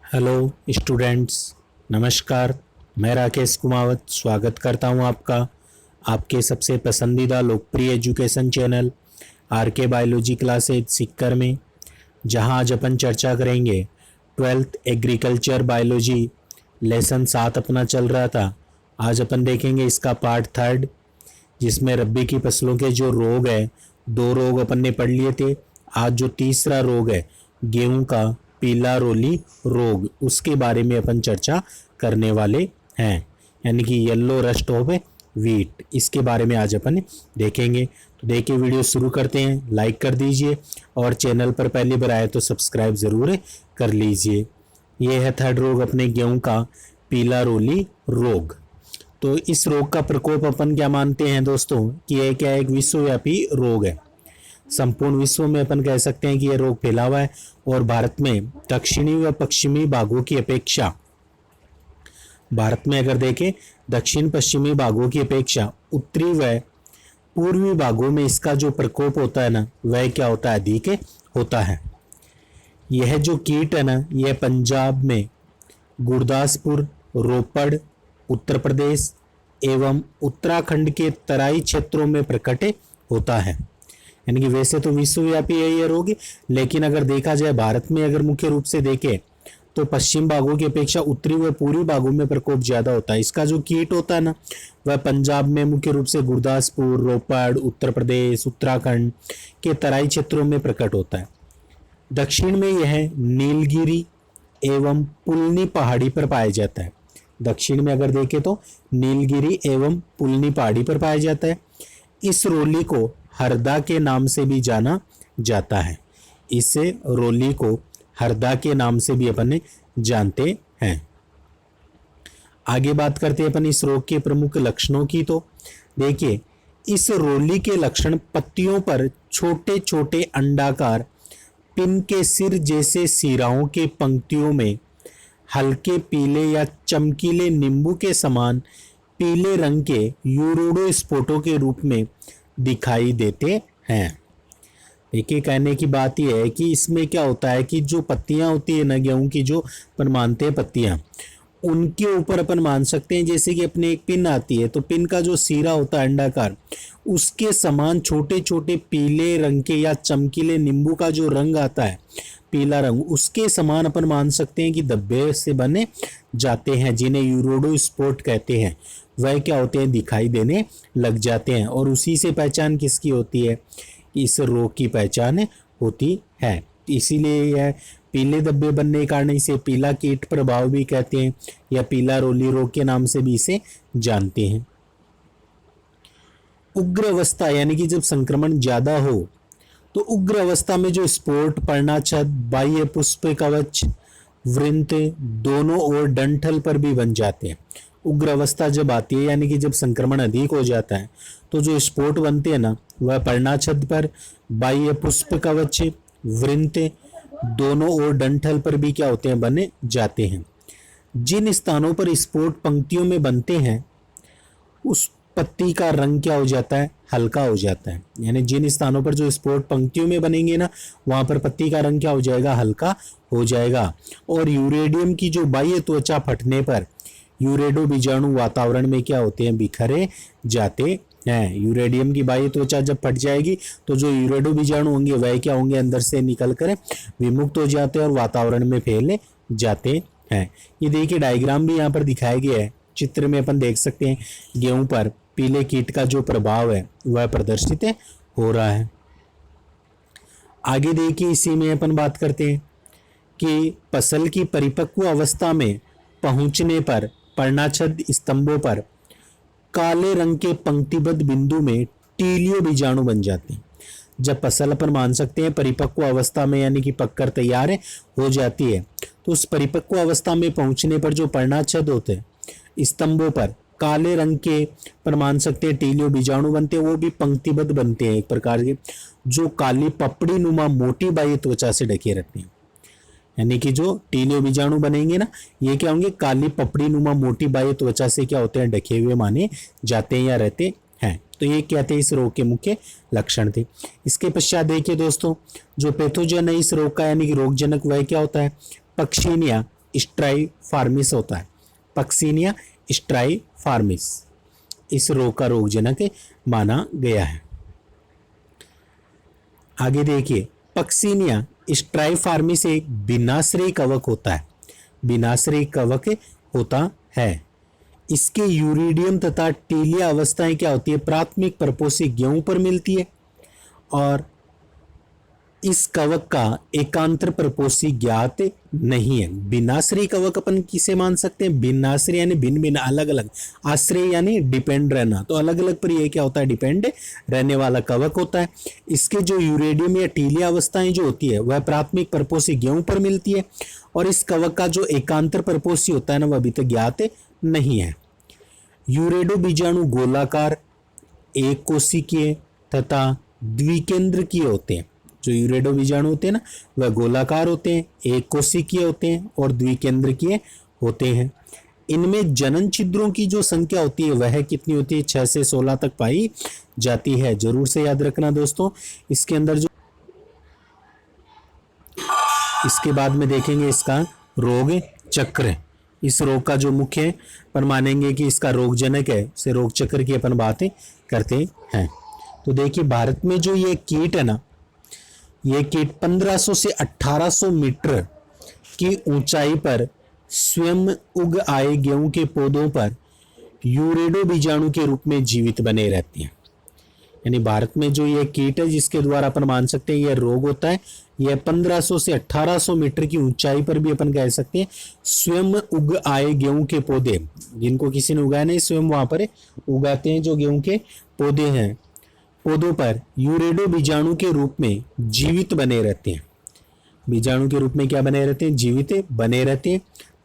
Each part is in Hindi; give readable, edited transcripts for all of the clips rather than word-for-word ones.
हेलो स्टूडेंट्स, नमस्कार। मैं राकेश कुमावत स्वागत करता हूं आपका आपके सबसे पसंदीदा लोकप्रिय एजुकेशन चैनल आर के बायोलॉजी क्लासेज सीखकर में, जहां आज अपन चर्चा करेंगे 12th एग्रीकल्चर बायोलॉजी लेसन 7 अपना चल रहा था। आज अपन देखेंगे इसका पार्ट 3, जिसमें रब्बी की फसलों के जो रोग है, 2 रोग अपन ने पढ़ लिए थे। आज जो तीसरा रोग है गेहूं का पीला रोली रोग, उसके बारे में अपन चर्चा करने वाले हैं, यानी कि येलो रस्ट ऑफ वीट, इसके बारे में आज अपन देखेंगे। तो देखिए, वीडियो शुरू करते हैं। लाइक कर दीजिए और चैनल पर पहली बार आए तो सब्सक्राइब ज़रूर कर लीजिए। ये है 3rd रोग अपने गेहूं का पीला रोली रोग। तो इस रोग का प्रकोप अपन क्या मानते हैं दोस्तों कि यह क्या एक विश्वव्यापी रोग है। संपूर्ण विश्व में अपन कह सकते हैं कि यह रोग फैला हुआ है और भारत में दक्षिणी व पश्चिमी भागों की अपेक्षा, भारत में अगर देखें दक्षिण पश्चिमी भागों की अपेक्षा उत्तरी व पूर्वी भागों में इसका जो प्रकोप होता है ना, वह क्या होता है, अधिक होता है। यह जो कीट है ना, यह पंजाब में गुरदासपुर, रोपड़, उत्तर प्रदेश एवं उत्तराखंड के तराई क्षेत्रों में प्रकट होता है। यानी कि वैसे तो विश्वव्यापी है ये रोग, लेकिन अगर देखा जाए भारत में अगर मुख्य रूप से देखें तो पश्चिम भागों की अपेक्षा उत्तरी व पूर्वी भागों में प्रकोप ज्यादा होता है। इसका जो कीट होता है ना, वह पंजाब में मुख्य रूप से गुरदासपुर, रोपड़, उत्तर प्रदेश, उत्तराखंड के तराई क्षेत्रों में प्रकट होता है। दक्षिण में यह नीलगिरी एवं पुलनी पहाड़ी पर पाया जाता है। दक्षिण में अगर देखें तो नीलगिरी एवं पुलनी पहाड़ी पर पाया जाता है। इस रोली को हरदा के नाम से भी जाना जाता है। इस रोली को हरदा के नाम से भी अपन जानते हैं। आगे बात करते हैं अपन इस रोग के प्रमुख लक्षणों की। तो देखिए, इस रोली के लक्षण पत्तियों पर छोटे छोटे अंडाकार पिन के सिर जैसे सिराओं के पंक्तियों में हल्के पीले या चमकीले नींबू के समान पीले रंग के यूरोडो स्पॉटों के रूप में दिखाई देते हैं। देखिए, कहने की बात यह है कि इसमें क्या होता है कि जो पत्तियां होती है ना गेहूं की, जो अपन मानते हैं पत्तियां, उनके ऊपर अपन मान सकते हैं जैसे कि अपने एक पिन आती है, तो पिन का जो सिरा होता है अंडाकार, उसके समान छोटे छोटे पीले रंग के या चमकीले नींबू का जो रंग आता है, पीला रंग, उसके समान अपन मान सकते हैं कि धब्बे से बने जाते हैं, जिन्हें यूरोडो स्पॉट कहते हैं। वह क्या होते हैं, दिखाई देने लग जाते हैं। और उसी से पहचान किसकी होती है, इस रोग की पहचान होती है। इसीलिए यह पीले धब्बे बनने के कारण इसे पीला कीट प्रभाव भी कहते हैं या पीला रोली रोग के नाम से भी इसे जानते हैं। उग्र अवस्था यानी कि जब संक्रमण ज्यादा हो तो उग्र अवस्था में जो स्पोर्ट पर्णाछद, बाह्य पुष्प कवच, वृंत दोनों ओर डंठल पर भी बन जाते हैं। उग्र अवस्था जब आती है यानी कि जब संक्रमण अधिक हो जाता है, तो जो स्पोर्ट बनते हैं ना, वह पर्णाछद पर, बाह्य पुष्प कवच, वृंत दोनों ओर डंठल पर भी क्या होते हैं, बने जाते हैं। जिन स्थानों पर स्पोर्ट पंक्तियों में बनते हैं उस पत्ती का रंग क्या हो जाता है, हल्का हो जाता है। यानी जिन स्थानों पर जो स्पोर्ट पंक्तियों में बनेंगे ना, वहां पर पत्ती का रंग क्या हो जाएगा, हल्का हो जाएगा। और यूरेडियम की जो बाह्य त्वचा फटने पर यूरेडो बीजाणु वातावरण में क्या होते हैं, बिखरे जाते हैं। यूरेडियम की बाह्य त्वचा जब फट जाएगी तो जो यूरेडो बीजाणु होंगे वह क्या होंगे, अंदर से निकलकर विमुक्त हो जाते हैं और वातावरण में फैल जाते हैं। ये देखिए, डायग्राम भी यहाँ पर दिखाया गया है। चित्र में अपन देख सकते हैं गेहूं पर पीले कीट का जो प्रभाव है वह प्रदर्शित हो रहा है। आगे देखिए, इसी में अपन बात करते हैं कि फसल की परिपक्व अवस्था में पहुंचने पर पर्णाछद स्तंभों पर काले रंग के पंक्तिबद्ध बिंदु में टीलियो बीजाणु बन जाते हैं। जब फसल अपन मान सकते हैं परिपक्व अवस्था में यानी कि पककर तैयार हो जाती है, तो उस परिपक्व अवस्था में पहुंचने पर जो पर्णाछद होते हैं स्तंभों पर काले रंग के पर मान सकते हैं टीलियो बीजाणु बनते हैं। वो भी पंक्तिबद्ध बनते हैं, एक प्रकार के जो काली पपड़ी नुमा मोटी बाह्य त्वचा से ढके रहते हैं। यानी कि जो टीलियो बीजाणु बनेंगे ना, ये क्या होंगे, काली पपड़ी नुमा मोटी बाह्य त्वचा से क्या होते हैं, ढके हुए माने जाते हैं या रहते हैं। तो ये क्या थे, इस रोग के मुख्य लक्षण थे। इसके पश्चात देखिए दोस्तों, जो पैथोजन है इस रोग का यानी कि रोगजनक, वह क्या होता है, पक्षीनिया स्ट्राइफार्मिस होता है। पक्सिनिया स्ट्राइफार्मिस इस रोग का रोगजनक माना गया है। आगे देखिए, पक्सिनिया स्ट्राइफार्मिस एक बिनाश्रयी कवक होता है। बिनाश्रयी कवक होता है। इसके यूरिडियम तथा टीलिया अवस्थाएं क्या होती है? प्राथमिक प्रपोषी गेहूं पर मिलती है और इस कवक का एकांतर प्रपोषी ज्ञात नहीं है। बिनाश्रयी कवक अपन किसे मान सकते हैं? बिनाश्रय यानी भिन्न भिन्न अलग अलग, आश्रय यानी डिपेंड रहना, तो अलग अलग पर ये क्या होता है? डिपेंड रहने वाला कवक होता है। इसके जो यूरेडियम या टीलिया अवस्थाएं जो होती है वह प्राथमिक प्रपोषी गेहूं पर मिलती है और इस कवक का जो एकांतर प्रपोषी होता है ना वह अभी तक ज्ञात नहीं है। यूरेडो बीजाणु गोलाकार, एक कोशिकीय तथा द्विकेंद्रकीय होते हैं। जो यूरेडो बीजाणु होते हैं ना वह गोलाकार होते हैं, एक कोशिकीय होते हैं और द्विकेंद्रकीय होते हैं। इनमें जनन छिद्रों की जो संख्या होती है वह कितनी होती है? 6 से 16 तक पाई जाती है। जरूर से याद रखना दोस्तों। इसके अंदर जो इसके बाद में देखेंगे इसका रोग चक्र। इस रोग का जो मुख्य अपन मानेंगे कि इसका रोगजनक है, से रोग चक्र की अपन बातें करते हैं। तो देखिए, भारत में जो ये कीट है ना, ये कीट 1500 से 1800 मीटर की ऊंचाई पर स्वयं उग आए गेहूं के पौधों पर यूरेडो बीजाणु के रूप में जीवित बने रहते हैं। यानी भारत में जो ये कीट है जिसके द्वारा अपन मान सकते हैं यह रोग होता है, यह 1500 से 1800 मीटर की ऊंचाई पर भी अपन कह सकते हैं स्वयं उग आए गेहूं के पौधे, जिनको किसी ने उगाया नहीं, स्वयं वहां पर उगाते हैं जो गेहूं के पौधे हैं, पौधों पर यूरेडो बीजाणु के रूप में जीवित बने रहते हैं। बीजाणु के रूप में क्या बने रहते हैं? जीवित बने रहते हैं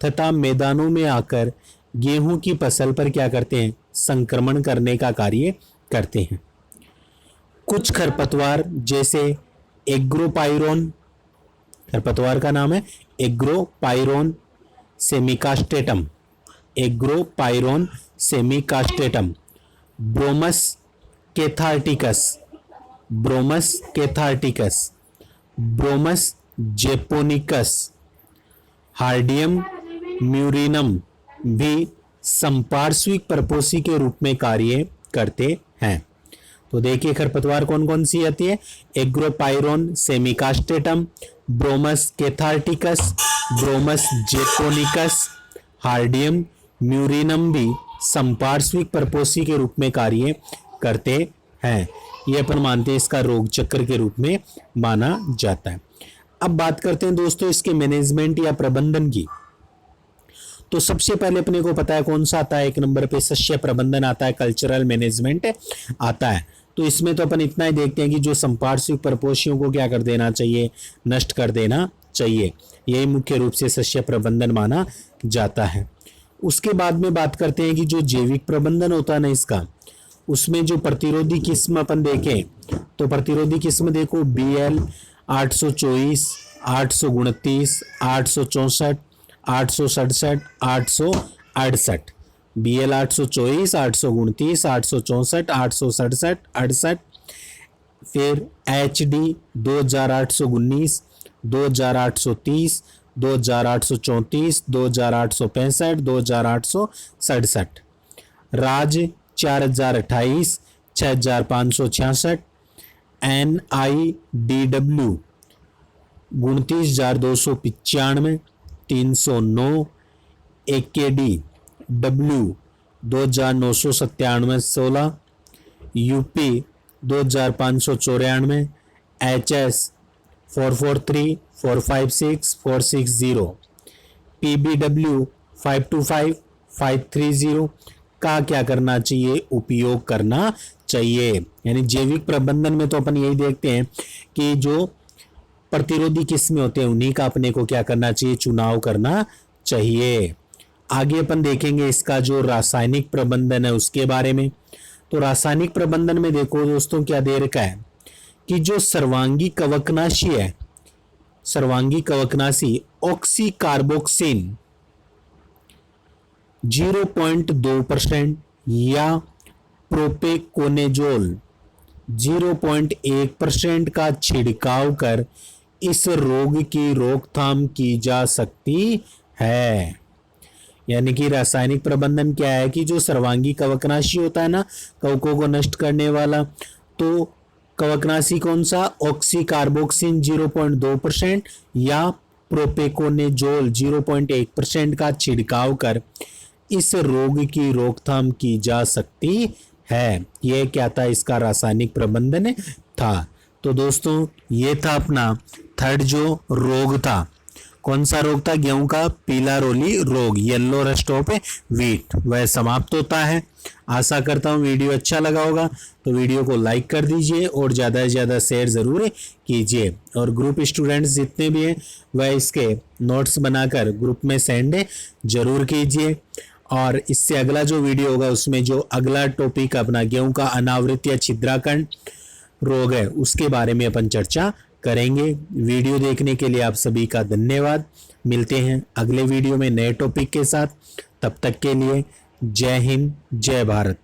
तथा मैदानों में आकर गेहूं की फसल पर क्या करते हैं? संक्रमण करने का कार्य करते हैं। कुछ खरपतवार जैसे एग्रोपाइरोन, खरपतवार का नाम है एग्रोपाइरोन सेमिकास्टेटम, एग्रोपाइरोन सेमिकास्टेटम, ब्रोमस कैथार्टिकस, ब्रोमस कैथार्टिकस, ब्रोमस जेपोनिकस, हार्डियम म्यूरिनम भी संपार्श्विक प्रपोषी के रूप में कार्य करते हैं। तो देखिए खरपतवार कौन कौन सी आती है? एग्रोपाइरोन सेमिकास्टेटम, ब्रोमस कैथार्टिकस, ब्रोमस जेपोनिकस, हार्डियम म्यूरिनम भी संपार्श्विक प्रपोषी के रूप में कार्य करते हैं। ये अपन मानते हैं इसका रोग चक्र के रूप में माना जाता है। अब बात करते हैं दोस्तों इसके मैनेजमेंट या प्रबंधन की। तो सबसे पहले अपने को पता है कौन सा आता है? एक नंबर पे शस्य प्रबंधन आता है, कल्चरल मैनेजमेंट आता है। तो इसमें तो अपन इतना ही देखते हैं कि जो संपार्श्विक प्रपोषियों को क्या कर देना चाहिए? नष्ट कर देना चाहिए। यही मुख्य रूप से शस्य प्रबंधन माना जाता है। उसके बाद में बात करते हैं कि जो जैविक प्रबंधन होता है ना इसका, उसमें जो प्रतिरोधी किस्म अपन देखें तो प्रतिरोधी किस्म देखो BL 824, 829, 864, 867, 868, BL 824, 829, 864, 867, 68, फिर HD 2819, 2830, 2834, 2865, 2867, राज 4028, 6566, NIDW 29295, 309, AKD W 2997, 16, UP 2594, HS 443, 456, 460, PBW 525, 530 का क्या करना चाहिए? उपयोग करना चाहिए। यानी जैविक प्रबंधन में तो अपन यही देखते हैं कि जो प्रतिरोधी किस्में होते हैं उन्हीं का अपने को क्या करना चाहिए? चुनाव करना चाहिए। आगे अपन देखेंगे इसका जो रासायनिक प्रबंधन है उसके बारे में। तो रासायनिक प्रबंधन में देखो दोस्तों क्या दे रखा है कि जो सर्वांगी कवकनाशी है, सर्वांगी कवकनाशी ऑक्सीकार्बोक्सिन 0.2% या प्रोपेकोनेजोल 0.1% का छिड़काव कर इस रोग की रोकथाम की जा सकती है। यानी कि रासायनिक प्रबंधन क्या है कि जो सर्वांगी कवकनाशी होता है ना, कवकों को नष्ट करने वाला, तो कवकनाशी कौन सा, ऑक्सीकार्बोक्सिन 0.2% या प्रोपेकोनेजोल 0.1% का छिड़काव कर इस रोग की रोकथाम की जा सकती है। यह क्या था, इसका रासायनिक प्रबंधन था। तो दोस्तों ये था अपना थर्ड जो रोग था। कौन सा रोग था, गेहूं का पीला रोली रोग, येलो रस्ट ऑफ व्हीट, वह समाप्त होता है। आशा करता हूँ वीडियो अच्छा लगा होगा, तो वीडियो को लाइक कर दीजिए और ज़्यादा से ज़्यादा शेयर ज़रूर कीजिए। और ग्रुप स्टूडेंट्स जितने भी हैं वह इसके नोट्स बनाकर ग्रुप में सेंड जरूर कीजिए। और इससे अगला जो वीडियो होगा उसमें जो अगला टॉपिक अपना गेहूं का अनावृत या छिद्राकंड रोग है उसके बारे में अपन चर्चा करेंगे। वीडियो देखने के लिए आप सभी का धन्यवाद। मिलते हैं अगले वीडियो में नए टॉपिक के साथ। तब तक के लिए जय हिंद, जय भारत।